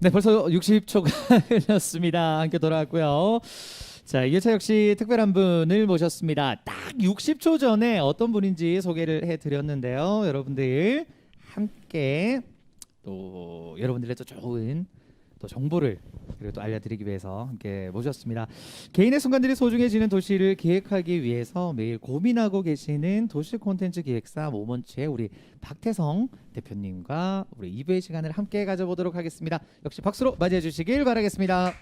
네, 벌써 60초가 흘렀습니다. 함께 돌아왔고요. 자, 이게차 역시 특별한 분을 모셨습니다. 딱 60초 전에 어떤 분인지 소개를 해드렸는데요. 여러분들 함께 또 여러분들의 또 좋은 또 정보를 그리고 또 알려드리기 위해서 함께 모셨습니다. 개인의 순간들이 소중해지는 도시를 기획하기 위해서 매일 고민하고 계시는 도시 콘텐츠 기획사 모먼츠의 우리 박태성 대표님과 우리 2부의 시간을 함께 가져보도록 하겠습니다. 역시 박수로 맞이해 주시길 바라겠습니다.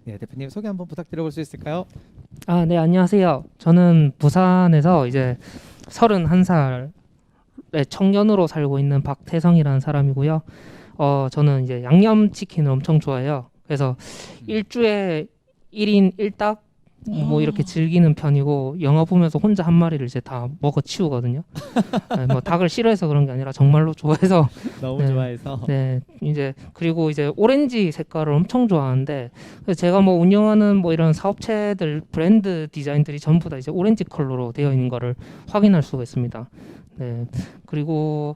네, 대표님 소개 한번 부탁드려볼 수 있을까요? 네, 안녕하세요. 저는 부산에서 이제 31살의 청년으로 살고 있는 박태성이라는 사람이고요. 저는 이제 양념치킨을 엄청 좋아해요. 그래서 일주에 1인 1닭 뭐 이렇게 즐기는 편이고, 영화 보면서 혼자 한 마리를 이제 다 먹어 치우거든요. 네, 뭐 닭을 싫어해서 그런 게 아니라 정말로 좋아해서. 너무 네, 좋아해서. 네, 이제 그리고 이제 오렌지 색깔을 엄청 좋아하는데, 그래서 제가 뭐 운영하는 뭐 이런 사업체들 브랜드 디자인들이 전부 다 이제 오렌지 컬러로 되어 있는 거를 확인할 수가 있습니다. 네, 그리고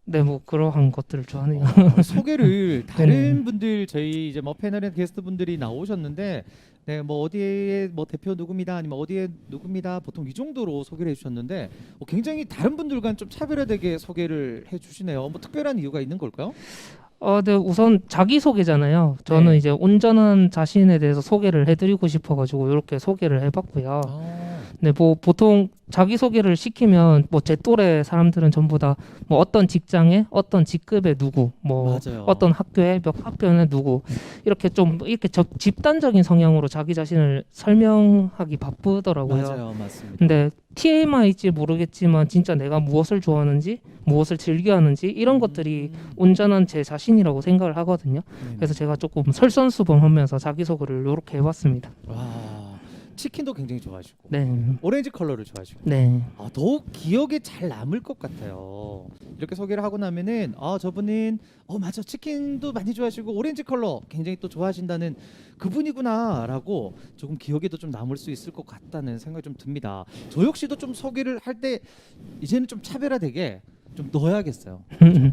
네, 뭐 그러한 것들을 좋아하네요. 소개를 다른 분들 저희 이제 뭐 패널에 게스트 분들이 나오셨는데 네, 뭐 어디에 뭐 대표 누굽니다 아니면 어디에 누굽니다 보통 이 정도로 소개를 해주셨는데 굉장히 다른 분들과는 좀 차별화되게 소개를 해주시네요. 뭐 특별한 이유가 있는 걸까요? 네, 우선 자기 소개잖아요. 저는 네. 이제 온전한 자신에 대해서 소개를 해드리고 싶어가지고 이렇게 소개를 해봤고요. 네, 뭐 보통 자기 소개를 시키면 뭐 제 또래 사람들은 전부 다 뭐 어떤 직장에 어떤 직급의 누구, 뭐 맞아요. 어떤 학교에 몇 학년에 누구, 이렇게 좀 이렇게 집단적인 성향으로 자기 자신을 설명하기 바쁘더라고요. 맞아요, 맞습니다. 근데 TMI일지 모르겠지만 진짜 내가 무엇을 좋아하는지, 무엇을 즐겨하는지 이런 것들이 온전한 제 자신이라고 생각을 하거든요. 네네. 그래서 제가 조금 설선수범하면서 자기소개를 이렇게 해봤습니다. 와, 치킨도 굉장히 좋아하시고 네, 오렌지 컬러를 좋아하시고 네. 더욱 기억에 잘 남을 것 같아요. 이렇게 소개를 하고 나면은 저분은 맞아 치킨도 많이 좋아하시고 오렌지 컬러 굉장히 또 좋아하신다는 그분이구나라고 조금 기억에도 좀 남을 수 있을 것 같다는 생각이 좀 듭니다. 저 역시도 좀 소개를 할 때 이제는 좀 차별화되게 좀 넣어야겠어요.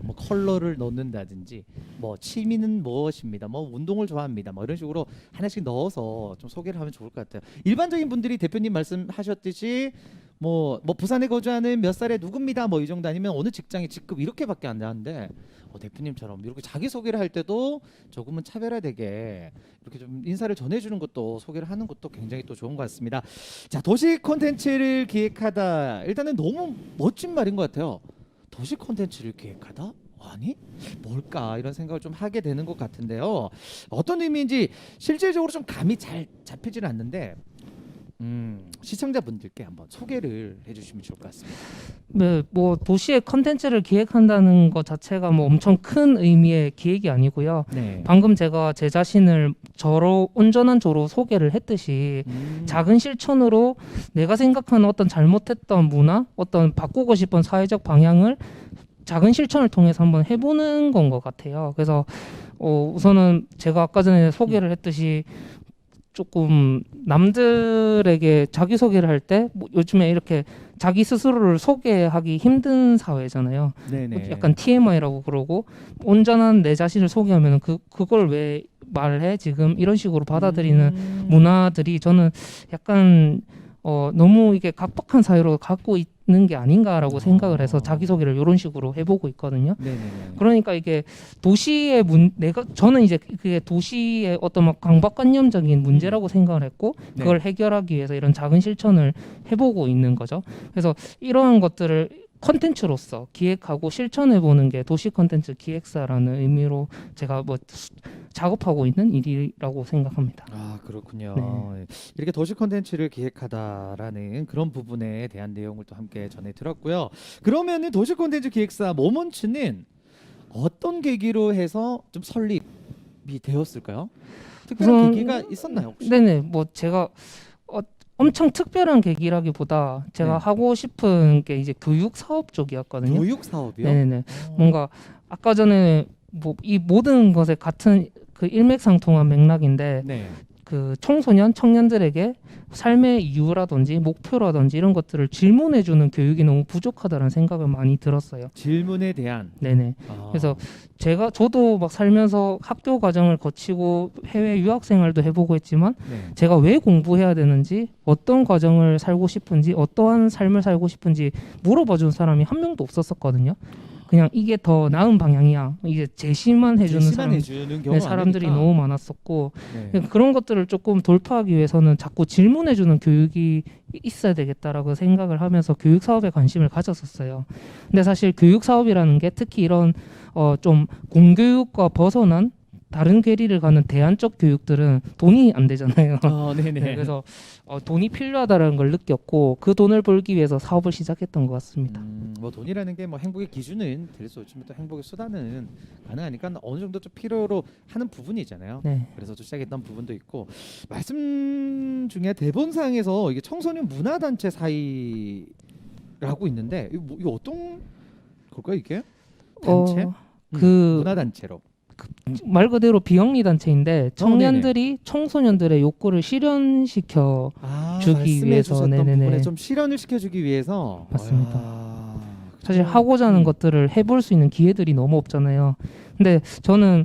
뭐 컬러를 넣는다든지 뭐 취미는 무엇입니다. 뭐 운동을 좋아합니다. 뭐 이런 식으로 하나씩 넣어서 좀 소개를 하면 좋을 것 같아요. 일반적인 분들이 대표님 말씀하셨듯이 뭐 부산에 거주하는 몇 살의 누굽니다. 뭐 이 정도 아니면 어느 직장의 직급 이렇게밖에 안 나는데 대표님처럼 이렇게 자기 소개를 할 때도 조금은 차별화되게 이렇게 좀 인사를 전해주는 것도 소개를 하는 것도 굉장히 또 좋은 것 같습니다. 자, 도시 콘텐츠를 기획하다 일단은 너무 멋진 말인 것 같아요. 도시 콘텐츠를 기획하다? 아니 뭘까 이런 생각을 좀 하게 되는 것 같은데요. 어떤 의미인지 실질적으로 좀 감이 잘 잡히지는 않는데 시청자분들께 한번 소개를 해주시면 좋을 것 같습니다. 네, 뭐 도시의 컨텐츠를 기획한다는 것 자체가 뭐 엄청 큰 의미의 기획이 아니고요. 네. 방금 제가 제 자신을 저로 온전한 저로 소개를 했듯이 작은 실천으로 내가 생각하는 어떤 잘못했던 문화, 어떤 바꾸고 싶은 사회적 방향을 작은 실천을 통해서 한번 해보는 건 것 같아요. 그래서 우선은 제가 아까 전에 소개를 했듯이 조금 남들에게 자기소개를 할 때 뭐 요즘에 이렇게 자기 스스로를 소개하기 힘든 사회잖아요. 네네. 약간 TMI라고 그러고, 온전한 내 자신을 소개하면 그걸 왜 말해 지금 이런 식으로 받아들이는 문화들이 저는 약간 너무 이게 각박한 사회로 갖고 있는 게 아닌가라고 생각을 해서 자기소개를 이런 식으로 해보고 있거든요. 네네네. 그러니까 이게 도시의 저는 이제 그게 도시의 어떤 막 강박관념적인 문제라고 생각을 했고, 그걸 해결하기 위해서 이런 작은 실천을 해보고 있는 거죠. 그래서 이러한 것들을 컨텐츠로서 기획하고 실천해보는 게 도시 컨텐츠 기획사라는 의미로 제가 뭐 작업하고 있는 일이라고 생각합니다. 아, 그렇군요. 네. 이렇게 도시 콘텐츠를 기획하다라는 그런 부분에 대한 내용을 또 함께 전해 들었고요. 그러면은 도시 콘텐츠 기획사 모먼츠는 어떤 계기로 해서 좀 설립이 되었을까요? 특별한 계기가 있었나요, 혹시? 네네, 뭐 제가 엄청 특별한 계기라기보다 제가 하고 싶은 게 이제 교육 사업 쪽이었거든요. 교육 사업이요? 네네. 뭔가 아까 전에 뭐 이 모든 것에 같은 그 일맥상통한 맥락인데, 그 청소년 청년들에게 삶의 이유라든지 목표라든지 이런 것들을 질문해주는 교육이 너무 부족하다는 생각을 많이 들었어요. 질문에 대한. 네네. 그래서 저도 막 살면서 학교 과정을 거치고 해외 유학 생활도 해보고 했지만 네. 제가 왜 공부해야 되는지, 어떤 과정을 살고 싶은지, 어떠한 삶을 살고 싶은지 물어봐준 사람이 한 명도 없었었거든요. 그냥 이게 더 나은 방향이야, 이게 제시만 해주는 사람들이 많으니까. 너무 많았었고, 네. 그런 것들을 조금 돌파하기 위해서는 자꾸 질문해주는 교육이 있어야 되겠다라고 생각을 하면서 교육 사업에 관심을 가졌었어요. 근데 사실 교육 사업이라는 게 특히 이런 좀 공교육과 벗어난 다른 괴리를 가는 대안적 교육들은 돈이 안 되잖아요. 네네. 네, 그래서 돈이 필요하다는 걸 느꼈고 그 돈을 벌기 위해서 사업을 시작했던 것 같습니다. 뭐 돈이라는 게 뭐 행복의 기준은 될 수 없지만 또 행복의 수단은 가능하니까 어느 정도 좀 필요로 하는 부분이잖아요. 네. 그래서 또 시작했던 부분도 있고, 말씀 중에 대본상에서 이게 청소년 문화단체 사이라고 있는데 이거 어떤 걸까요 이게? 단체? 문화단체로. 말 그대로 비영리 단체인데 청년들이 청소년들의 욕구를 실현시켜 주기 위해서. 네네네. 부분에 좀 실현을 시켜주기 위해서. 맞습니다. 사실 하고자 하는 것들을 해볼 수 있는 기회들이 너무 없잖아요. 근데 저는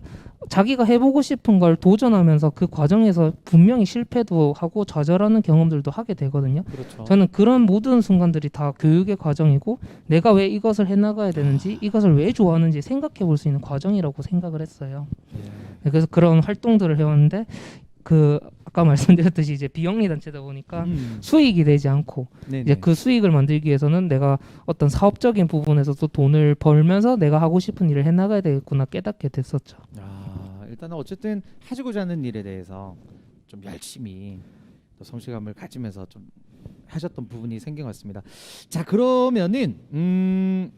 자기가 해보고 싶은 걸 도전하면서 그 과정에서 분명히 실패도 하고 좌절하는 경험들도 하게 되거든요. 그렇죠. 저는 그런 모든 순간들이 다 교육의 과정이고 내가 왜 이것을 해나가야 되는지, 이것을 왜 좋아하는지 생각해 볼 수 있는 과정이라고 생각을 했어요. 네, 그래서 그런 활동들을 해왔는데 아까 말씀드렸듯이 이제 비영리 단체다 보니까 수익이 되지 않고 이제 그 수익을 만들기 위해서는 내가 어떤 사업적인 부분에서도 돈을 벌면서 내가 하고 싶은 일을 해나가야 되겠구나 깨닫게 됐었죠. 일단은 어쨌든 하시고자 하는 일에 대해서 좀 열심히 또 성실감을 가지면서 좀 하셨던 부분이 생긴 것 같습니다. 자, 그러면은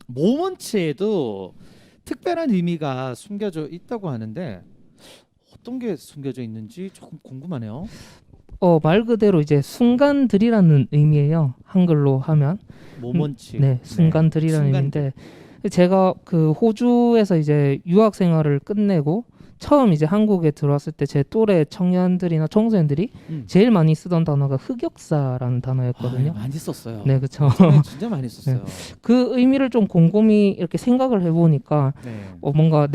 모먼츠에도 특별한 의미가 숨겨져 있다고 하는데 어떤 게 숨겨져 있는지 조금 궁금하네요. 말 그대로 이제 순간들이라는 의미예요. 한글로 하면 모먼츠. 네, 순간들이라는 의미인데, 제가 그 호주에서 이제 유학 생활을 끝내고 처음 이제 한국에 들어왔을 때 제 또래 청년들이나 청소년들이 제일 많이 쓰던 단어가 흑역사라는 단어였거든요. 많이 썼어요. 네, 그렇죠. 진짜 많이 썼어요. 그 의미를 좀 곰곰이 이렇게 생각을 해보니까 뭔가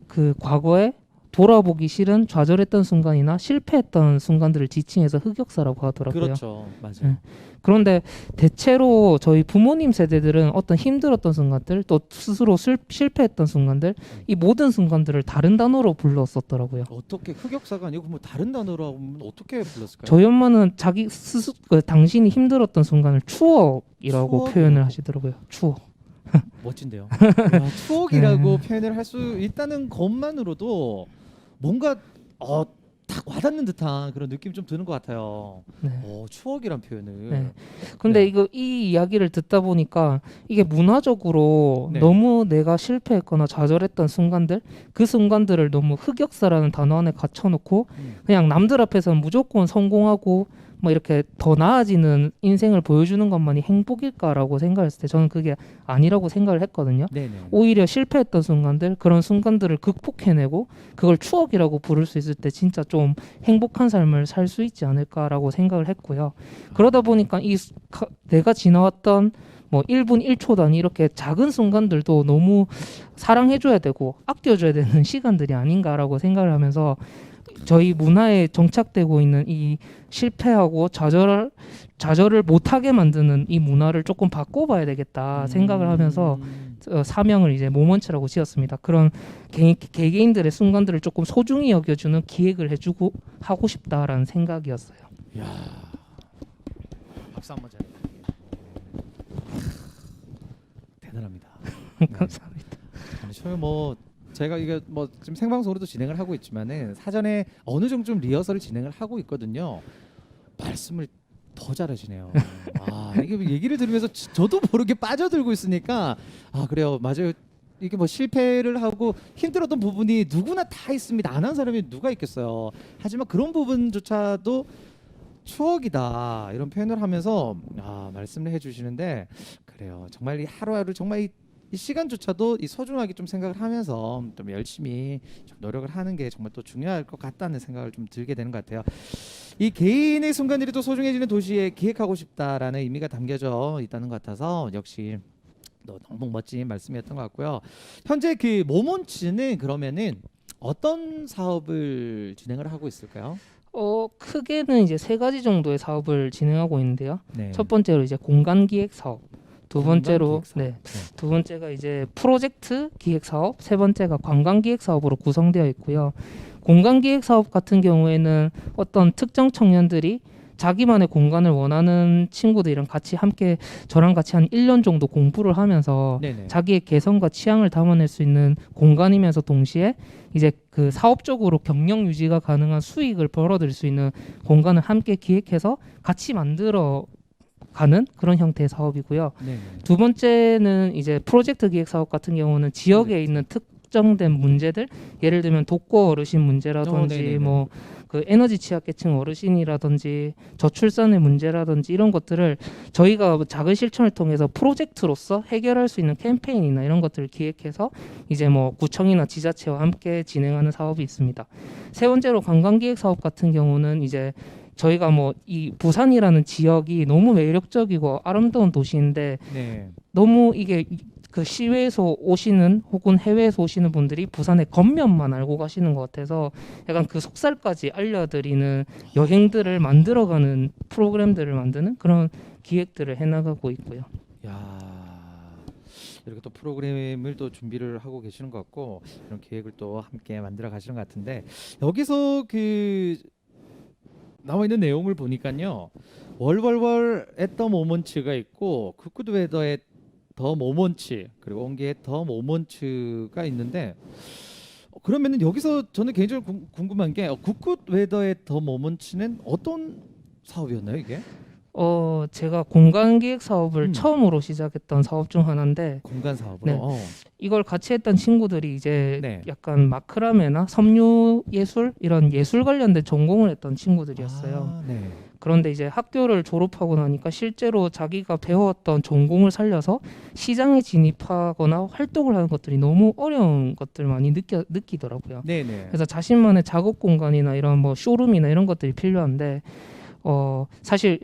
그 과거에 돌아보기 싫은 좌절했던 순간이나 실패했던 순간들을 지칭해서 흑역사라고 하더라고요. 그렇죠, 맞아요. 그런데 대체로 저희 부모님 세대들은 어떤 힘들었던 순간들, 또 스스로 실패했던 순간들, 이 모든 순간들을 다른 단어로 불렀었더라고요. 어떻게 흑역사가 아니고 뭐 다른 단어로 하면 어떻게 불렀을까요? 저희 엄마는 자기 당신이 힘들었던 순간을 추억이라고 표현을 하시더라고요. 추억. 멋진데요. 야, 추억이라고 표현을 할 수 있다는 것만으로도 뭔가 딱 와닿는 듯한 그런 느낌이 좀 드는 것 같아요. 추억이란 표현을. 근데 이 이야기를 듣다 보니까 이게 문화적으로 너무 내가 실패했거나 좌절했던 순간들, 그 순간들을 너무 흑역사라는 단어 안에 갇혀놓고 그냥 남들 앞에서는 무조건 성공하고 뭐 이렇게 더 나아지는 인생을 보여주는 것만이 행복일까라고 생각했을 때 저는 그게 아니라고 생각을 했거든요. 오히려 실패했던 순간들, 그런 순간들을 극복해내고 그걸 추억이라고 부를 수 있을 때 진짜 좀 행복한 삶을 살 수 있지 않을까라고 생각을 했고요. 그러다 보니까 내가 지나왔던 뭐 1분 1초 단위 이렇게 작은 순간들도 너무 사랑해줘야 되고 아껴줘야 되는 시간들이 아닌가라고 생각을 하면서 저희 문화에 정착되고 있는 이 실패하고 좌절을 못하게 만드는 이 문화를 조금 바꿔봐야 되겠다 생각을 하면서 사명을 이제 모먼츠라고 지었습니다. 그런 개개인들의 순간들을 조금 소중히 여겨주는 기획을 해주고 하고 싶다라는 생각이었어요. 이야, 박수 한번 잘. 대단합니다. 감사합니다. 저는 뭐 제가 이게 뭐 지금 생방송으로도 진행을 하고 있지만은 사전에 어느 정도 좀 리허설을 진행을 하고 있거든요. 말씀을 더 잘하시네요. 이게 얘기를 들으면서 저도 모르게 빠져들고 있으니까 그래요, 맞아요. 이게 뭐 실패를 하고 힘들었던 부분이 누구나 다 있습니다. 안 한 사람이 누가 있겠어요. 하지만 그런 부분조차도 추억이다 이런 표현을 하면서 말씀을 해주시는데, 그래요. 정말 이 하루하루 정말 이 시간조차도 이 소중하게 좀 생각을 하면서 좀 열심히 좀 노력을 하는 게 정말 또 중요할 것 같다는 생각을 좀 들게 되는 것 같아요. 이 개인의 순간들이 또 소중해지는 도시에 기획하고 싶다라는 의미가 담겨져 있다는 것 같아서 역시 너무 멋진 말씀이었던 것 같고요. 현재 그 모몬츠는 그러면은 어떤 사업을 진행을 하고 있을까요? 크게는 이제 세 가지 정도의 사업을 진행하고 있는데요. 네. 첫 번째로 이제 공간 기획 사업, 두 번째로 네. 두 번째가 이제 프로젝트 기획 사업, 세 번째가 관광 기획 사업으로 구성되어 있고요. 공간 기획 사업 같은 경우에는 어떤 특정 청년들이 자기만의 공간을 원하는 친구들이랑 같이 함께 저랑 같이 한 1년 정도 공부를 하면서 네네. 자기의 개성과 취향을 담아낼 수 있는 공간이면서 동시에 이제 그 사업적으로 경영 유지가 가능한 수익을 벌어들일 수 있는 공간을 함께 기획해서 같이 만들어 가는 그런 형태의 사업이고요. 네. 두 번째는 이제 프로젝트 기획 사업 같은 경우는 지역에 있는 특정된 문제들, 예를 들면 독거 어르신 문제라든지 네네네. 뭐 그 에너지 취약계층 어르신이라든지 저출산의 문제라든지 이런 것들을 저희가 작은 실천을 통해서 프로젝트로서 해결할 수 있는 캠페인이나 이런 것들을 기획해서 이제 뭐 구청이나 지자체와 함께 진행하는 사업이 있습니다. 세 번째로 관광기획 사업 같은 경우는 이제 저희가 뭐 이 부산이라는 지역이 너무 매력적이고 아름다운 도시인데 네. 너무 이게 그 시외에서 오시는 혹은 해외에서 오시는 분들이 부산의 겉면만 알고 가시는 것 같아서 약간 그 속살까지 알려드리는 여행들을 만들어가는 프로그램들을 만드는 그런 기획들을 해나가고 있고요. 야, 이렇게 또 프로그램을 또 준비를 하고 계시는 것 같고 이런 계획을 또 함께 만들어 가시는 것 같은데 여기서 그 나와 있는 내용을 보니까요. 월월월 앳더 모먼츠가 있고 굿굿 웨더의 더 모먼츠 그리고 온기의 더 모먼츠가 있는데 그러면은 여기서 저는 개인적으로 궁금한 게 굿굿 웨더의 더 모먼츠는 어떤 사업이었나요 이게? 제가 공간기획 사업을 음. 처음으로 시작했던 사업 중 하나인데 공간 사업으로. 네. 이걸 같이 했던 친구들이 이제 네. 약간 마크라메나 섬유 예술 이런 예술 관련된 전공을 했던 친구들이었어요. 아, 네. 그런데 이제 학교를 졸업하고 나니까 실제로 자기가 배웠던 전공을 살려서 시장에 진입하거나 활동을 하는 것들이 너무 어려운 것들 많이 느끼더라고요. 네네. 그래서 자신만의 작업 공간이나 이런 뭐 쇼룸이나 이런 것들이 필요한데 사실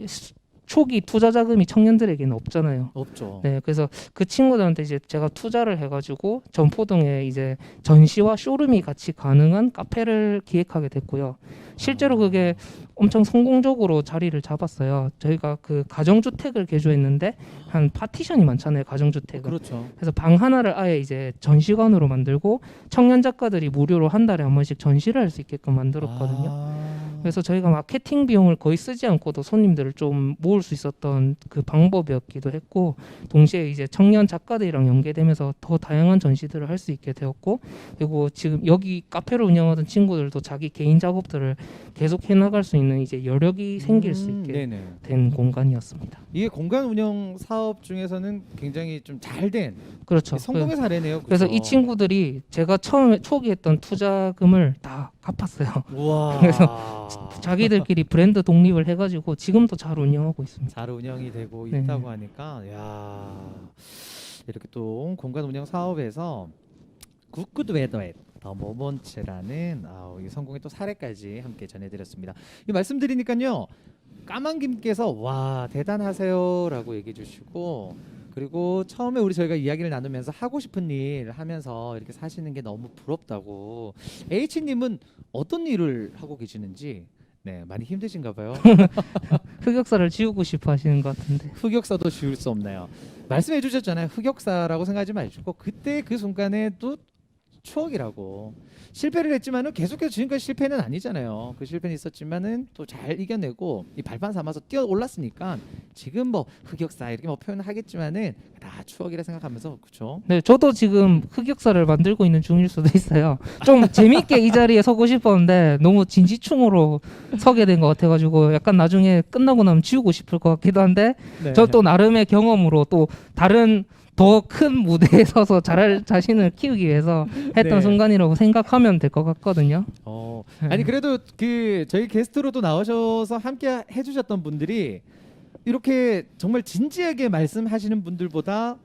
초기 투자 자금이 청년들에게는 없잖아요. 없죠. 네, 그래서 그 친구들한테 이제 제가 투자를 해가지고 전포동에 이제 전시와 쇼룸이 같이 가능한 카페를 기획하게 됐고요. 실제로 그게 엄청 성공적으로 자리를 잡았어요. 저희가 그 가정주택을 개조했는데 한 파티션이 많잖아요, 가정주택은. 그렇죠. 그래서 방 하나를 아예 이제 전시관으로 만들고 청년 작가들이 무료로 한 달에 한 번씩 전시를 할 수 있게끔 만들었거든요. 그래서 저희가 마케팅 비용을 거의 쓰지 않고도 손님들을 좀 모을 수 있었던 그 방법이었기도 했고 동시에 이제 청년 작가들이랑 연계되면서 더 다양한 전시들을 할 수 있게 되었고 그리고 지금 여기 카페를 운영하던 친구들도 자기 개인 작업들을 계속 해나갈 수 있는 이제 여력이 생길 수 있게 네네. 된 공간이었습니다. 이게 공간 운영 사업 중에서는 굉장히 좀 잘 된 그렇죠. 성공의 사례네요. 그래서 그죠? 이 친구들이 제가 처음에 초기 했던 투자금을 다 갚았어요. 우와. 그래서 자기들끼리 브랜드 독립을 해가지고 지금도 잘 운영하고 있습니다. 잘 운영이 되고 네. 있다고 하니까 야 이렇게 또 공간 운영 사업에서 굿굿 웨더에 더 모먼츠라는 이 성공의 또 사례까지 함께 전해드렸습니다. 이 말씀드리니까요 까만김께서 와 대단하세요라고 얘기해 주시고 그리고 처음에 저희가 이야기를 나누면서 하고 싶은 일 하면서 이렇게 사시는 게 너무 부럽다고 H님은 어떤 일을 하고 계시는지 네 많이 힘드신가 봐요. 흑역사를 지우고 싶어 하시는 것 같은데. 흑역사도 지울 수 없나요? 말씀해 주셨잖아요. 흑역사라고 생각하지 마시고 그때 그 순간에 또 추억이라고 실패를 했지만은 계속해서 지금까지 실패는 아니잖아요. 그 실패는 있었지만은 또 잘 이겨내고 이 발판 삼아서 뛰어 올랐으니까 지금 뭐 흑역사 이렇게 뭐 표현을 하겠지만은 다 추억이라 생각하면서 그렇죠. 네, 저도 지금 흑역사를 만들고 있는 중일 수도 있어요. 좀 재밌게 이 자리에 서고 싶었는데 너무 진지충으로 서게 된 것 같아가지고 약간 나중에 끝나고 나면 지우고 싶을 것 같기도 한데 네. 저 또 나름의 경험으로 또 다른 더 큰 무대에 서서 잘할 자신을 키우기 위해서 했던 네. 순간이라고 생각하면 될 것 같거든요. 아니 그래도 그 저희 게스트로도 나오셔서 함께 해주셨던 분들이 이렇게 정말 진지하게 말씀하시는 분들보다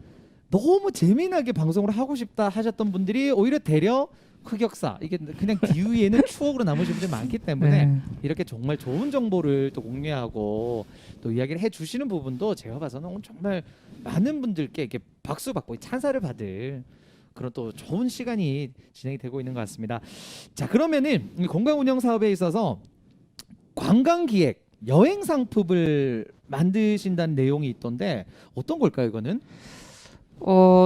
너무 재미나게 방송을 하고 싶다 하셨던 분들이 오히려 되려 흑역사 이게 그냥 뒤에는 추억으로 남으신 분들이 많기 때문에 네. 이렇게 정말 좋은 정보를 또 공유하고 또 이야기를 해주시는 부분도 제가 봐서는 오늘 정말 많은 분들께 이렇게 박수 받고 찬사를 받을 그런 또 좋은 시간이 진행이 되고 있는 것 같습니다. 자, 그러면은 이 공간 운영 사업에 있어서 관광 기획, 여행 상품을 만드신다는 내용이 있던데 어떤 걸까요, 이거는?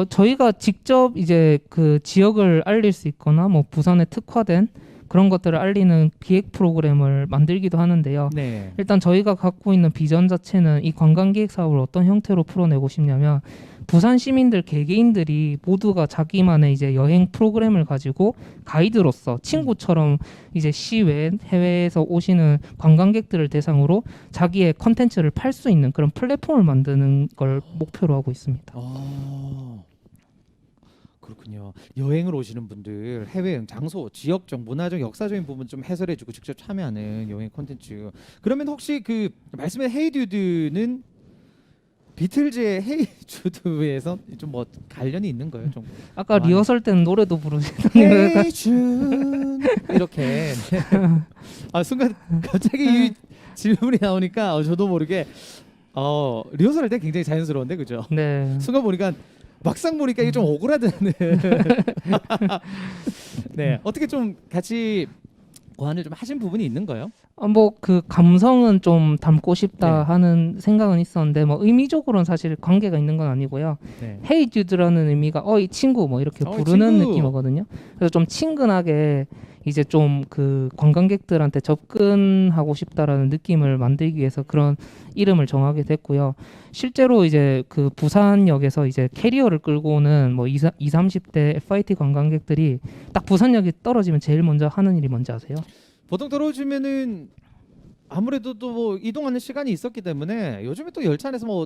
저희가 직접 이제 그 지역을 알릴 수 있거나 뭐 부산에 특화된 그런 것들을 알리는 기획 프로그램을 만들기도 하는데요. 네. 일단 저희가 갖고 있는 비전 자체는 이 관광기획 사업을 어떤 형태로 풀어내고 싶냐면 부산 시민들 개개인들이 모두가 자기만의 이제 여행 프로그램을 가지고 가이드로서 친구처럼 이제 시외 해외에서 오시는 관광객들을 대상으로 자기의 컨텐츠를 팔 수 있는 그런 플랫폼을 만드는 걸 목표로 하고 있습니다. 그렇군요. 여행을 오시는 분들 해외여행 장소, 지역적, 문화적, 역사적인 부분 좀 해설해주고 직접 참여하는 여행 콘텐츠. 그러면 혹시 그 말씀의 헤이듀드는 비틀즈의 헤이주드에서 좀 뭐 관련이 있는 거예요? 좀 아까 많이. 리허설 때는 노래도 부르시더니 헤이준 이렇게. 아 순간 갑자기 이 질문이 나오니까 저도 모르게 리허설 할 때 굉장히 자연스러운데 그죠? 네. 순간 보니까 막상 보니까 이게 좀 오그라드는. 네, 어떻게 좀 같이 고안을 좀 하신 부분이 있는 거예요? 뭐 그 감성은 좀 담고 싶다 네. 하는 생각은 있었는데 뭐 의미적으로는 사실 관계가 있는 건 아니고요. 네. 헤이 듀드라는 의미가 이 친구 뭐 이렇게 이 부르는 친구. 느낌이거든요. 그래서 좀 친근하게 이제 좀 그 관광객들한테 접근하고 싶다라는 느낌을 만들기 위해서 그런 이름을 정하게 됐고요. 실제로 이제 그 부산역에서 이제 캐리어를 끌고 오는 뭐 20, 30대 FIT 관광객들이 딱 부산역이 떨어지면 제일 먼저 하는 일이 뭔지 아세요? 보통 떨어지면은 아무래도 또 뭐 이동하는 시간이 있었기 때문에 요즘에 또 열차 안에서 뭐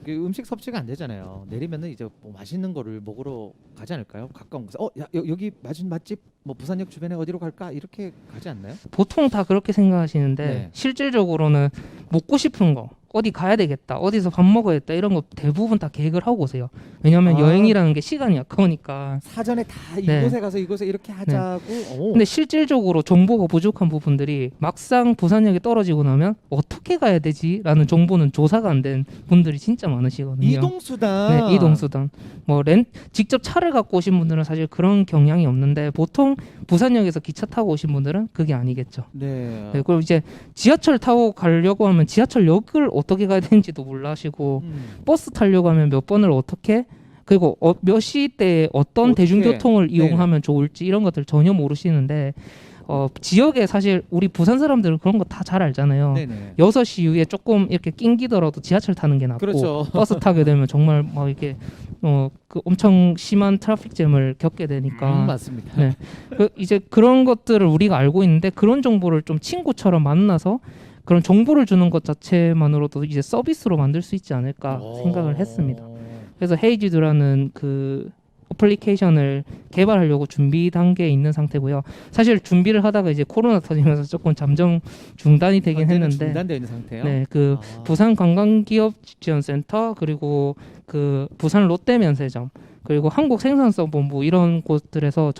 그 음식 섭취가 안 되잖아요. 내리면은 이제 뭐 맛있는 거를 먹으러 가지 않을까요? 가까운 곳에 여기 맛집 뭐 부산역 주변에 어디로 갈까 이렇게 가지 않나요? 보통 다 그렇게 생각하시는데 네. 실질적으로는 먹고 싶은 거 어디 가야 되겠다 어디서 밥 먹어야겠다 이런 거 대부분 다 계획을 하고 오세요. 왜냐하면 아. 여행이라는 게 시간이 아까우니까. 사전에 다 네. 이곳에 가서 이곳에 이렇게 하자고. 근데 실질적으로 정보가 부족한 부분들이 막상 부산역에 떨어지고 나면 어떻게 가야 되지라는 정보는 조사가 안 된 분들이 진짜 많으시거든요. 이동수단. 네, 이동수단. 뭐 직접 차를 갖고 오신 분들은 사실 그런 경향이 없는데 보통 부산역에서 기차 타고 오신 분들은 그게 아니겠죠. 네. 네, 그리고 이제 지하철 타고 가려고 하면 지하철역을 어떻게 가야 되는지도 몰라시고 버스 타려고 하면 몇 번을 어떻게 그리고 몇 시대에 어떤 어떻게, 대중교통을 네네. 이용하면 좋을지 이런 것들 전혀 모르시는데 지역에 사실 우리 부산 사람들은 그런 거 다 잘 알잖아요. 네네. 6시 이후에 조금 이렇게 낑기더라도 지하철 타는 게 낫고 그렇죠. 버스 타게 되면 정말 막 이렇게 그 엄청 심한 트래픽 잼을 겪게 되니까 맞습니다. 네. 이제 그런 것들을 우리가 알고 있는데 그런 정보를 좀 친구처럼 만나서 그런 정보를 주는 것 자체만으로도 이제 서비스로 만들 수 있지 않을까 생각을 했습니다. 그래서 헤이지드라는 그 어플리케이션을 개발하려고 준비 단계에 있는 상태고요. 사실 준비를 하다가 이제 코로나 터지면서 조금 잠정 중단이 되긴 했는데 중단되어 있는 상태요. 네, 그 부산 관광기업지원센터 그리고 그 부산 롯데면세점 그리고 한국생산성본부 이런 곳들에서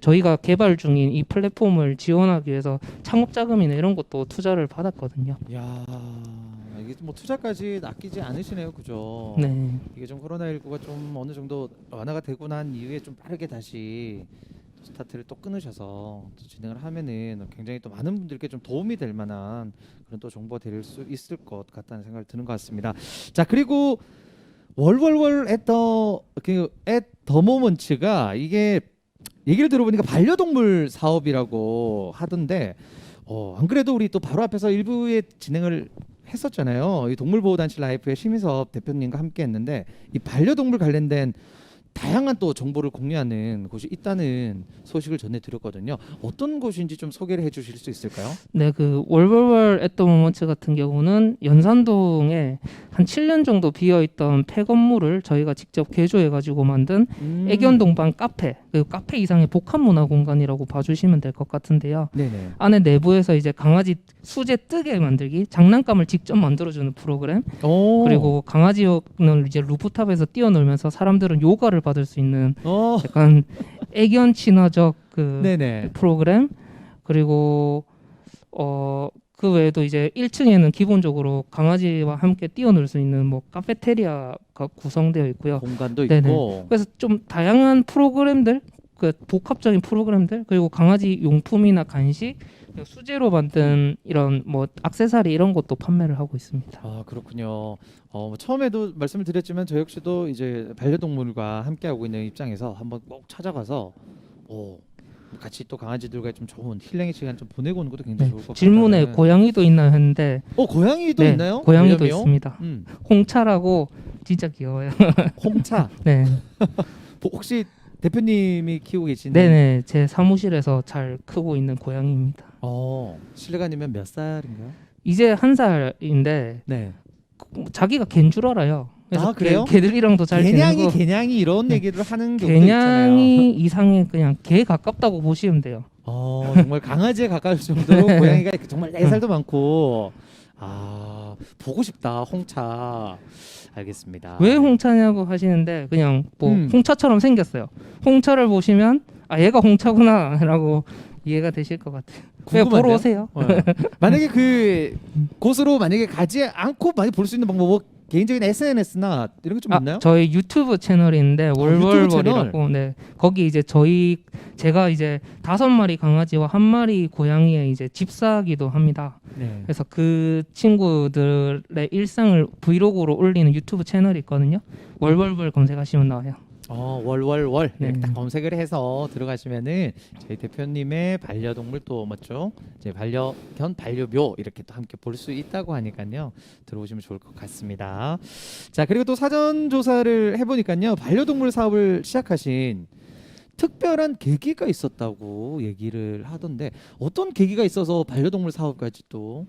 저희가 개발 중인 이 플랫폼을 지원하기 위해서 창업 자금이나 이런 것도 투자를 받았거든요. 야, 이게 뭐 투자까지 아끼지 않으시네요, 그죠? 네. 이게 좀 코로나19가 좀 어느 정도 완화가 되고 난 이후에 좀 빠르게 다시 스타트를 또 끊으셔서 또 진행을 하면은 굉장히 또 많은 분들께 좀 도움이 될 만한 그런 또 정보가 될 수 있을 것 같다는 생각이 드는 것 같습니다. 자, 그리고 월월월 앳더 모먼츠가 이게 얘기를 들어보니까 반려동물 사업이라고 하던데 안 그래도 우리 또 바로 앞에서 일부에 진행을 했었잖아요. 이 동물보호단체 라이프의 심희섭 대표님과 함께 했는데 이 반려동물 관련된 다양한 또 정보를 공유하는 곳이 있다는 소식을 전해드렸거든요. 어떤 곳인지 좀 소개를 해주실 수 있을까요? 네, 그 월월월 앳더 모먼츠 같은 경우는 연산동에 한 7년 정도 비어 있던 폐건물을 저희가 직접 개조해 가지고 만든 애견 동반 카페, 그 카페 이상의 복합 문화 공간이라고 봐주시면 될 것 같은데요. 네네. 안에 내부에서 이제 강아지 수제 뜨개 만들기, 장난감을 직접 만들어주는 프로그램, 오. 그리고 강아지는 이제 루프탑에서 뛰어놀면서 사람들은 요가를 받을 수 있는 약간 애견 친화적 그 네네. 프로그램, 그리고 그 외에도 이제 1층에는 기본적으로 강아지와 함께 뛰어놀 수 있는 뭐 카페테리아가 구성되어 있고요. 공간도 네네. 있고. 그래서 좀 다양한 프로그램들, 그 복합적인 프로그램들, 그리고 강아지 용품이나 간식, 그리고 수제로 만든 이런 뭐 액세서리 이런 것도 판매를 하고 있습니다. 아 그렇군요. 뭐 처음에도 말씀을 드렸지만 저 역시도 이제 반려동물과 함께 하고 있는 입장에서 한번 꼭 찾아가서 같이 또 강아지들과 좀 좋은 힐링의 시간 좀 보내고 오는 것도 굉장히 네, 좋을 것 같아요. 질문에 고양이도 있나요 했는데 고양이도 네, 있나요? 고양이도 왜냐면요? 있습니다. 홍차라고 진짜 귀여워요. 홍차. 네. 혹시 대표님이 키우고 계시는? 네네, 제 사무실에서 잘 크고 있는 고양이입니다. 실례가 아니면 몇 살인가요? 이제 1살인데 네. 자기가 갠 줄 알아요. 그래서 그래요? 개들이랑도 잘 지내고. 개냥이 이런 네. 얘기를 하는 경우도 있잖아요. 개냥이 이상의 그냥 개 가깝다고 보시면 돼요. 정말 강아지에 가까울 정도로 고양이가 정말 4살도 많고. 보고 싶다 홍차. 알겠습니다. 왜 홍차냐고 하시는데 그냥 뭐 홍차처럼 생겼어요. 홍차를 보시면 얘가 홍차구나라고 이해가 되실 것 같아요. 그냥 보러 오세요. 만약에 그 곳으로 만약에 가지 않고 많이 볼 수 있는 방법, 뭐 개인적인 SNS나 이런 게 좀 있나요? 저희 유튜브 채널인데 월월월이라고. 네, 거기 이제 제가 이제 5마리 강아지와 1마리 고양이의 이제 집사기도 합니다. 네. 그래서 그 친구들의 일상을 브이로그로 올리는 유튜브 채널이 있거든요. 월월월 검색하시면 나와요. 월월월 네. 딱 검색을 해서 들어가시면은 저희 대표님의 반려동물 또 맞죠? 이제 반려견, 반려묘 이렇게 또 함께 볼 수 있다고 하니까요. 들어오시면 좋을 것 같습니다. 자, 그리고 또 사전 조사를 해보니까요. 반려동물 사업을 시작하신 특별한 계기가 있었다고 얘기를 하던데 어떤 계기가 있어서 반려동물 사업까지 또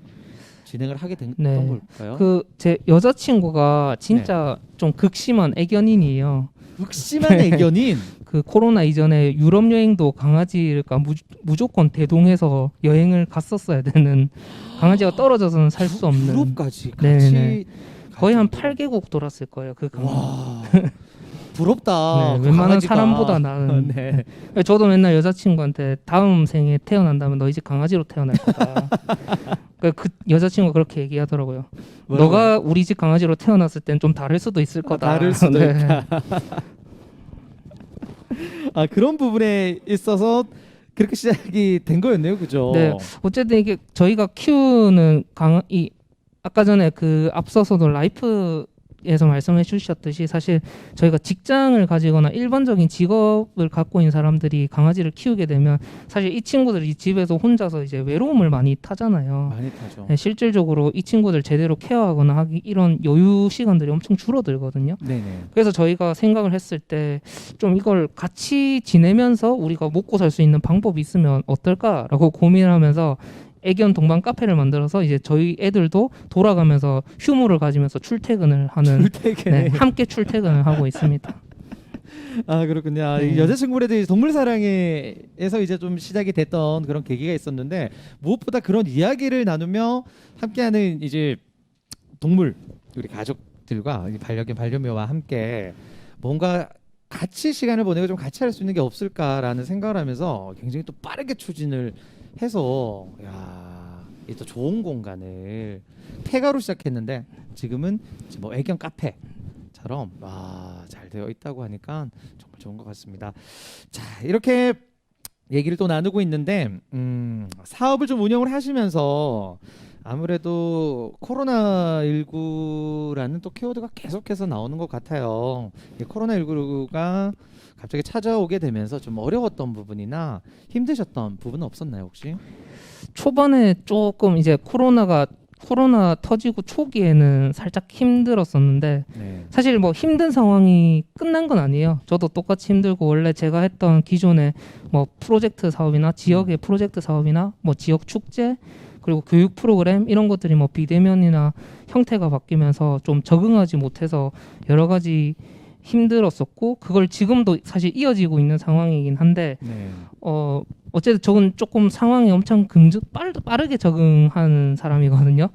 진행을 하게 된 네. 걸까요? 그 제 여자친구가 진짜 좀 극심한 애견인이에요. 극심한 애견인. 그 코로나 이전에 유럽 여행도 강아지가 무조건 대동해서 여행을 갔었어야 되는, 강아지가 떨어져서는 살 수 없는. 유럽까지 네네. 같이 거의 한 8개국 돌았을 거예요. 그 강아지. 와 부럽다. 네, 그 웬만한 강아지가. 사람보다 나은. 네. 저도 맨날 여자친구한테 다음 생에 태어난다면 너희 집 강아지로 태어날 거다. 그 여자친구가 그렇게 얘기하더라고요. 너가 우리 집 강아지로 태어났을 땐 좀 다를 수도 있을 거다. 다를 수도 네. 있다. 그런 부분에 있어서 그렇게 시작이 된 거였네요, 그죠? 네, 어쨌든 이게 저희가 키우는 아까 전에 그 앞서서도 라이프에서 말씀해 주셨듯이 사실 저희가 직장을 가지거나 일반적인 직업을 갖고 있는 사람들이 강아지를 키우게 되면 사실 이 친구들이 집에서 혼자서 이제 외로움을 많이 타잖아요. 많이 타죠. 네, 실질적으로 이 친구들 제대로 케어하거나 하기 이런 여유 시간들이 엄청 줄어들거든요. 네네. 그래서 저희가 생각을 했을 때 좀 이걸 같이 지내면서 우리가 먹고 살 수 있는 방법이 있으면 어떨까라고 고민하면서 애견 동반 카페를 만들어서 이제 저희 애들도 돌아가면서 휴무를 가지면서 출퇴근을 하는 네, 함께 출퇴근을 하고 있습니다. 그렇군요. 네. 여자친구에 대해 동물 사랑에서 이제 좀 시작이 됐던 그런 계기가 있었는데 무엇보다 그런 이야기를 나누며 함께하는 이제 동물 우리 가족들과 반려견 반려묘와 함께 뭔가 같이 시간을 보내고 좀 같이 할 수 있는 게 없을까라는 생각을 하면서 굉장히 또 빠르게 추진을 해서 이 또 좋은 공간을 폐가로 시작했는데 지금은 이제 뭐 애견 카페처럼 잘 되어 있다고 하니까 정말 좋은 것 같습니다. 자, 이렇게 얘기를 또 나누고 있는데 사업을 좀 운영을 하시면서 아무래도 코로나19라는 또 키워드가 계속해서 나오는 것 같아요. 이 코로나19가 갑자기 찾아오게 되면서 좀 어려웠던 부분이나 힘드셨던 부분은 없었나요 혹시? 초반에 조금 이제 코로나가 코로나 터지고 초기에는 살짝 힘들었었는데 네. 사실 뭐 힘든 상황이 끝난 건 아니에요. 저도 똑같이 힘들고 원래 제가 했던 기존의 뭐 프로젝트 사업이나 지역의 프로젝트 사업이나 뭐 지역 축제 그리고 교육 프로그램 이런 것들이 뭐 비대면이나 형태가 바뀌면서 좀 적응하지 못해서 여러 가지 힘들었었고 그걸 지금도 사실 이어지고 있는 상황이긴 한데 네. 어쨌든 저는 조금 상황에 엄청 빠르게 적응하는 사람이거든요.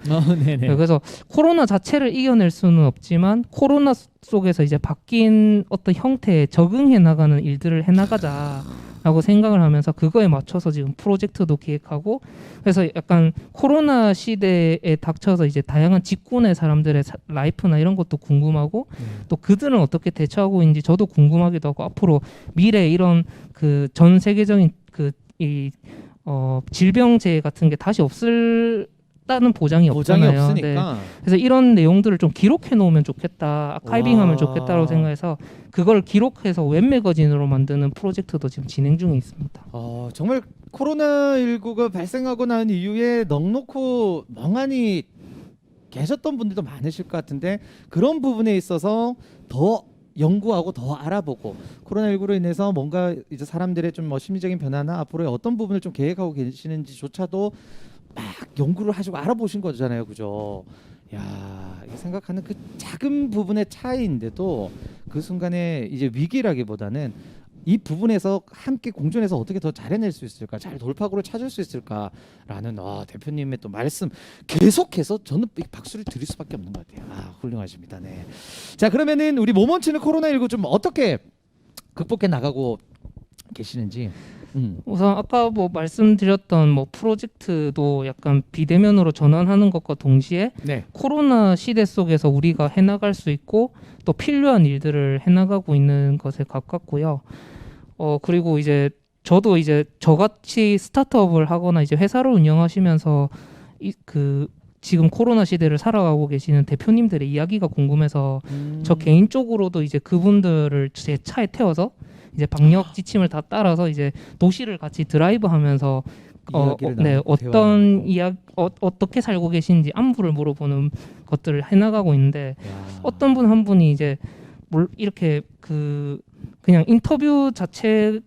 네네. 그래서 코로나 자체를 이겨낼 수는 없지만 코로나 속에서 이제 바뀐 어떤 형태에 적응해 나가는 일들을 해 나가자라고 생각을 하면서 그거에 맞춰서 지금 프로젝트도 기획하고 그래서 약간 코로나 시대에 닥쳐서 이제 다양한 직군의 사람들의 라이프나 이런 것도 궁금하고 또 그들은 어떻게 대처하고 있는지 저도 궁금하기도 하고 앞으로 미래 이런 그 전 세계적인 질병재해 같은 게 다시 없을다는 보장이 없잖아요. 없으니까. 그래서 이런 내용들을 좀 기록해 놓으면 좋겠다, 아카이빙하면 와. 좋겠다라고 생각해서 그걸 기록해서 웹 매거진으로 만드는 프로젝트도 지금 진행 중에 있습니다. 정말 코로나19가 발생하고 난 이후에 넉넉히 멍하니 계셨던 분들도 많으실 것 같은데 그런 부분에 있어서 더 연구하고 더 알아보고 코로나19로 인해서 뭔가 이제 사람들의 좀 뭐 심리적인 변화나 앞으로의 어떤 부분을 좀 계획하고 계시는지조차도 막 연구를 하시고 알아보신 거잖아요, 그죠? 야, 이게 생각하는 그 작은 부분의 차이인데도 그 순간에 이제 위기라기보다는 이 부분에서 함께 공존해서 어떻게 더 잘해낼 수 있을까, 잘 돌파구를 찾을 수 있을까라는 대표님의 또 말씀 계속해서 저는 이 박수를 드릴 수밖에 없는 것 같아요. 훌륭하십니다. 네. 자, 그러면은 우리 모먼치는 코로나19 좀 어떻게 극복해 나가고 계시는지. 우선 아까 뭐 말씀드렸던 뭐 프로젝트도 약간 비대면으로 전환하는 것과 동시에 네. 코로나 시대 속에서 우리가 해나갈 수 있고 또 필요한 일들을 해나가고 있는 것에 가깝고요. 그리고 이제 저도 이제 저같이 스타트업을 하거나 이제 회사를 운영하시면서 지금 코로나 시대를 살아가고 계시는 대표님들의 이야기가 궁금해서 저 개인적으로도 이제 그분들을 제 차에 태워서 이제 방역 지침을 다 따라서 이제 도시를 같이 드라이브하면서 어떤 어떻게 살고 계신지 안부를 물어보는 것들을 해나가고 있는데 어떤 분 한 분이 이제 이렇게 그냥 인터뷰 자체를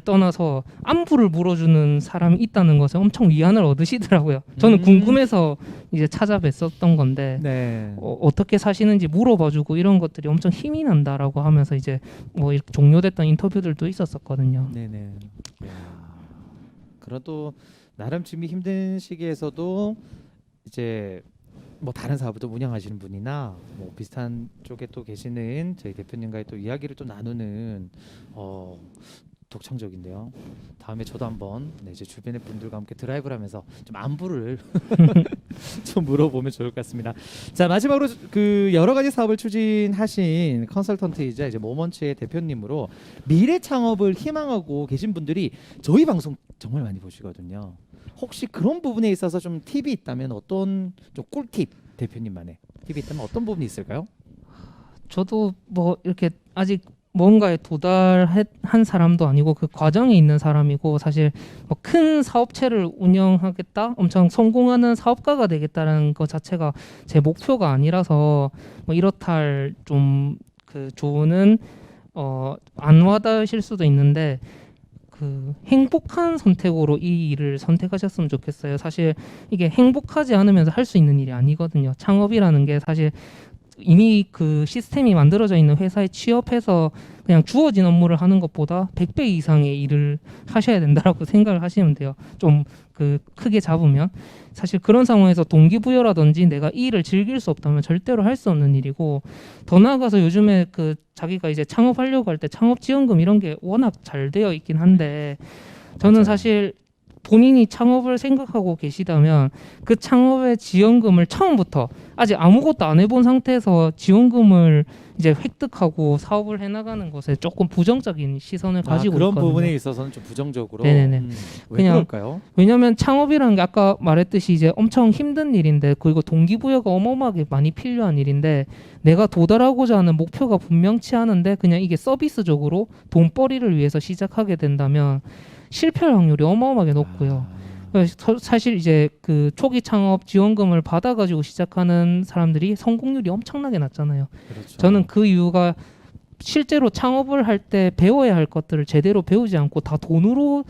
떠나서 안부를 물어주는 사람이 있다는 것에 엄청 위안을 얻으시더라고요. 저는 궁금해서 이제 찾아뵀었던 건데 네. 어떻게 사시는지 물어봐주고 이런 것들이 엄청 힘이 난다라고 하면서 이제 뭐 이렇게 종료됐던 인터뷰들도 있었었거든요. 네네. 그래도 나름 지금 힘든 시기에서도 이제 뭐 다른 사업을 또 운영하시는 분이나 뭐 비슷한 쪽에 또 계시는 저희 대표님과의 또 이야기를 또 나누는 독창적인데요. 다음에 저도 한번 제 주변의 분들과 함께 드라이브를 하면서 좀 안부를 좀 물어보면 좋을 것 같습니다. 자, 마지막으로 그 여러 가지 사업을 추진하신 컨설턴트이자 이제 모먼츠의 대표님으로 미래 창업을 희망하고 계신 분들이 저희 방송 정말 많이 보시거든요. 혹시 그런 부분에 있어서 좀 팁이 있다면 어떤 좀 꿀팁 대표님만의 팁이 있다면 어떤 부분이 있을까요? 저도 뭐 이렇게 아직 뭔가에 도달한 사람도 아니고 그 과정에 있는 사람이고 사실 뭐 큰 사업체를 운영하겠다, 엄청 성공하는 사업가가 되겠다는 것 자체가 제 목표가 아니라서 뭐 이렇다 할 좀 그 조언은 안 와닿으실 수도 있는데 행복한 선택으로 이 일을 선택하셨으면 좋겠어요. 사실 이게 행복하지 않으면서 할 수 있는 일이 아니거든요. 창업이라는 게 사실 이미 그 시스템이 만들어져 있는 회사에 취업해서 그냥 주어진 업무를 하는 것보다 100배 이상의 일을 하셔야 된다라고 생각을 하시면 돼요. 좀 크게 잡으면 사실 그런 상황에서 동기부여라든지 내가 이 일을 즐길 수 없다면 절대로 할 수 없는 일이고 더 나아가서 요즘에 자기가 이제 창업하려고 할 때 창업지원금 이런 게 워낙 잘 되어 있긴 한데 저는 맞아요. 사실 본인이 창업을 생각하고 계시다면 그 창업의 지원금을 처음부터 아직 아무것도 안 해본 상태에서 지원금을 이제 획득하고 사업을 해나가는 것에 조금 부정적인 시선을 가지고 그런 있거든요. 부분에 있어서는 좀 부정적으로. 네네네. 왜 그냥 그럴까요? 왜냐하면 창업이라는 게 아까 말했듯이 이제 엄청 힘든 일인데 그리고 동기부여가 어마어마하게 많이 필요한 일인데 내가 도달하고자 하는 목표가 분명치 않은데 그냥 이게 서비스적으로 돈벌이를 위해서 시작하게 된다면 실패할 확률이 어마어마하게 높고요. 사실 이제 그 초기 창업 지원금을 받아가지고 시작하는 사람들이 성공률이 엄청나게 낮잖아요. 그렇죠. 저는 그 이유가 실제로 창업을 할 때 배워야 할 것들을 제대로 배우지 않고 다 돈으로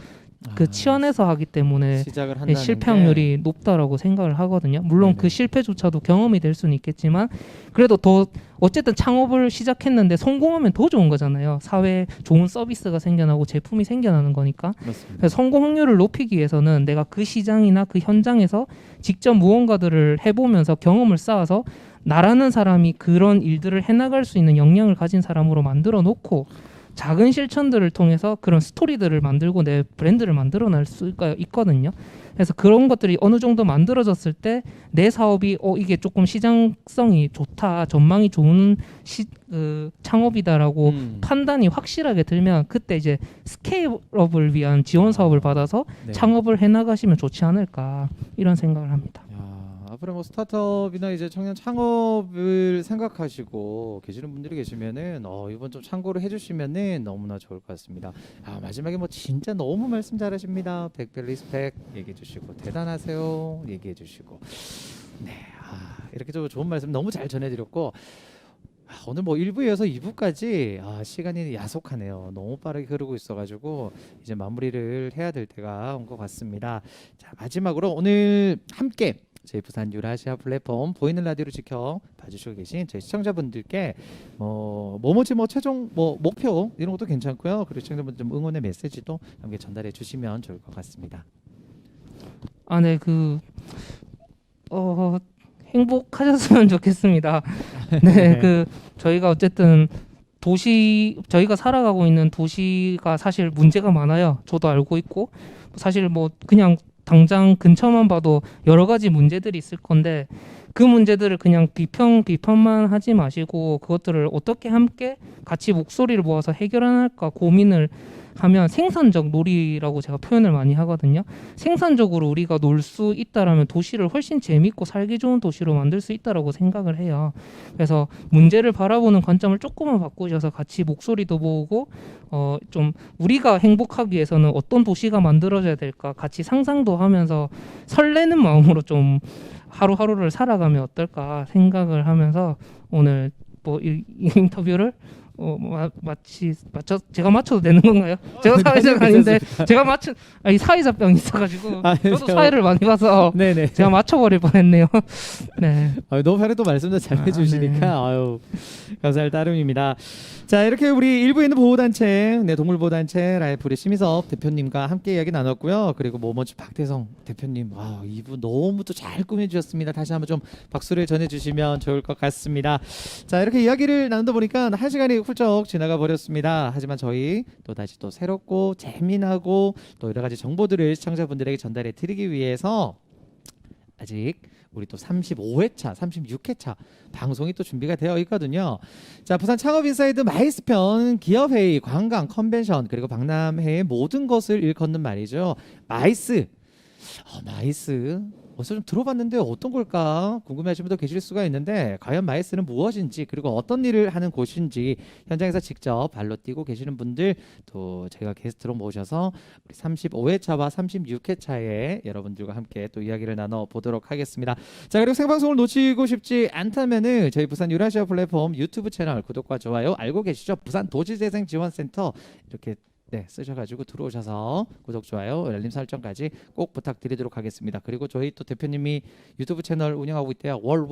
그 치환해서 하기 때문에 시작을 한다는 실패 확률이 높다라고 생각을 하거든요. 물론 네네. 그 실패조차도 경험이 될 수는 있겠지만 그래도 더 어쨌든 창업을 시작했는데 성공하면 더 좋은 거잖아요. 사회에 좋은 서비스가 생겨나고 제품이 생겨나는 거니까. 맞습니다. 그래서 성공 확률을 높이기 위해서는 내가 그 시장이나 그 현장에서 직접 무언가들을 해보면서 경험을 쌓아서 나라는 사람이 그런 일들을 해나갈 수 있는 역량을 가진 사람으로 만들어 놓고 작은 실천들을 통해서 그런 스토리들을 만들고 내 브랜드를 만들어낼 수가 있거든요. 그래서 그런 것들이 어느 정도 만들어졌을 때 내 사업이 이게 조금 시장성이 좋다, 전망이 좋은 창업이다라고 판단이 확실하게 들면 그때 이제 스케일업을 위한 지원 사업을 받아서 네. 창업을 해나가시면 좋지 않을까 이런 생각을 합니다. 야, 앞으로 뭐 스타트업이나 이제 청년 창업을 생각하시고 계시는 분들이 계시면은 이번 좀 참고를 해주시면은 너무나 좋을 것 같습니다. 마지막에 뭐 진짜 너무 말씀 잘하십니다. 백배 리스펙 얘기해주시고 대단하세요 얘기해주시고 네, 이렇게 좀 좋은 말씀 너무 잘 전해드렸고. 오늘 뭐 1부에서 2부까지 시간이 야속하네요. 너무 빠르게 흐르고 있어가지고 이제 마무리를 해야 될 때가 온 것 같습니다. 자, 마지막으로 오늘 함께 저희 부산 유라시아 플랫폼 보이는 라디오를 지켜 봐주시고 계신 저희 시청자분들께 뭐뭐지 최종 목표 이런 것도 괜찮고요. 그리고 시청자분들 좀 응원의 메시지도 함께 전달해 주시면 좋을 것 같습니다. 네, 행복하셨으면 좋겠습니다. 네, 저희가 어쨌든 저희가 살아가고 있는 도시가 사실 문제가 많아요. 저도 알고 있고 사실 뭐 그냥 당장 근처만 봐도 여러 가지 문제들이 있을 건데 그 문제들을 그냥 비판만 하지 마시고 그것들을 어떻게 함께 같이 목소리를 모아서 해결할까 고민을 하면 생산적 놀이라고 제가 표현을 많이 하거든요. 생산적으로 우리가 놀 수 있다라면 도시를 훨씬 재밌고 살기 좋은 도시로 만들 수 있다라고 생각을 해요. 그래서 문제를 바라보는 관점을 조금만 바꾸셔서 같이 목소리도 모으고 좀 우리가 행복하기 위해서는 어떤 도시가 만들어져야 될까 같이 상상도 하면서 설레는 마음으로 좀 하루하루를 살아가면 어떨까 생각을 하면서 오늘 이 인터뷰를 제가 맞춰도 되는 건가요? 제가 사회자가 아닌데 제가 사회자병이 있어가지고 저도 사회를 많이 봐서 네네. 제가 맞춰버릴 뻔했네요. 네. 너무 편히 또 말씀도 잘 해주시니까 감사할 따름입니다. 자, 이렇게 우리 일부에 있는 보호단체, 동물보호단체 라이프리 심희섭 대표님과 함께 이야기 나눴고요. 그리고 모모츠 박대성 대표님, 이분 너무 또 잘 꾸며주셨습니다. 다시 한번 좀 박수를 전해주시면 좋을 것 같습니다. 자, 이렇게 이야기를 나누다 보니까 1시간이 훌쩍 지나가 버렸습니다. 하지만 저희 또 다시 또 새롭고 재미나고 또 여러 가지 정보들을 시청자분들에게 전달해 드리기 위해서 아직 우리 또 35회차, 36회차 방송이 또 준비가 되어 있거든요. 자, 부산 창업인사이드 마이스 편 기업회의, 관광, 컨벤션 그리고 박람회의 모든 것을 일컫는 말이죠. 마이스. 마이스. 어디서 좀 들어봤는데 어떤 걸까 궁금해하시는 분도 계실 수가 있는데 과연 마이스는 무엇인지 그리고 어떤 일을 하는 곳인지 현장에서 직접 발로 뛰고 계시는 분들 또 제가 게스트로 모셔서 우리 35회차와 36회차에 여러분들과 함께 또 이야기를 나눠보도록 하겠습니다. 자, 그리고 생방송을 놓치고 싶지 않다면은 저희 부산 유라시아 플랫폼 유튜브 채널 구독과 좋아요 알고 계시죠? 부산 도시재생지원센터 이렇게 쓰셔가지고 들어오셔서 구독, 좋아요, 알림 설정까지 꼭 부탁드리도록 하겠습니다. 그리고 저희 또 대표님이 유튜브 채널 운영하고 있대요. 월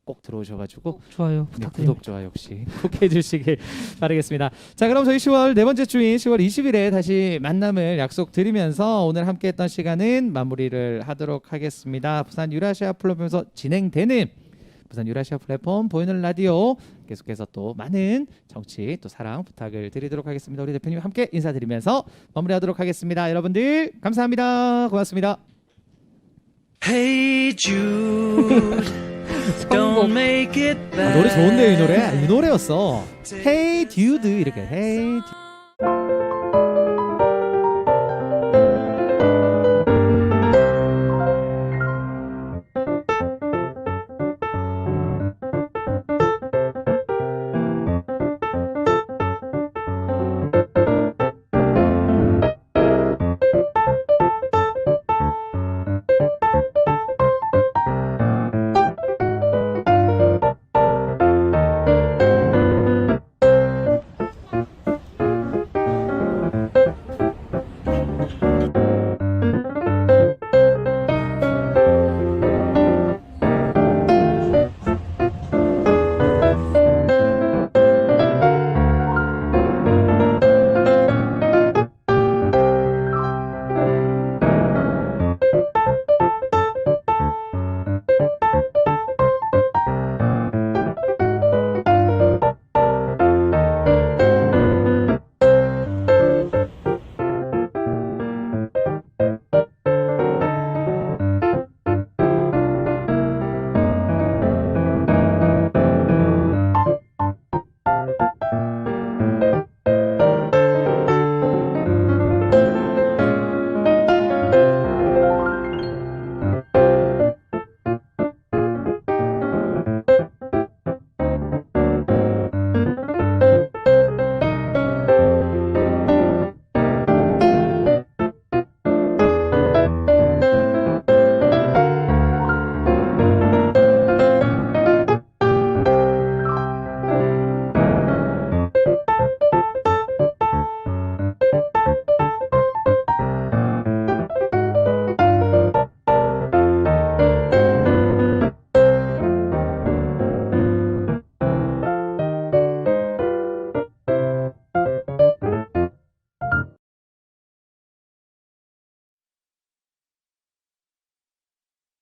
꼭 들어오셔가지고 좋아요 부탁드립니다. 구독, 좋아요 역시 꼭 해주시길 바라겠습니다. 자, 그럼 저희 10월 네 번째 주인 10월 20일에 다시 만남을 약속드리면서 오늘 함께했던 시간은 마무리를 하도록 하겠습니다. 부산 유라시아 플랫폼에서 진행되는 부산 유라시아 플랫폼 보이는 라디오 계속해서 또 많은 정치 또 사랑 부탁을 드리도록 하겠습니다. 우리 대표님 함께 인사드리면서 마무리하도록 하겠습니다. 여러분들 감사합니다. 고맙습니다. Hey Jude, don't make it bad. 노래 좋은데요, 이 노래? 이 노래였어. Hey Dude 이렇게 Hey Dude.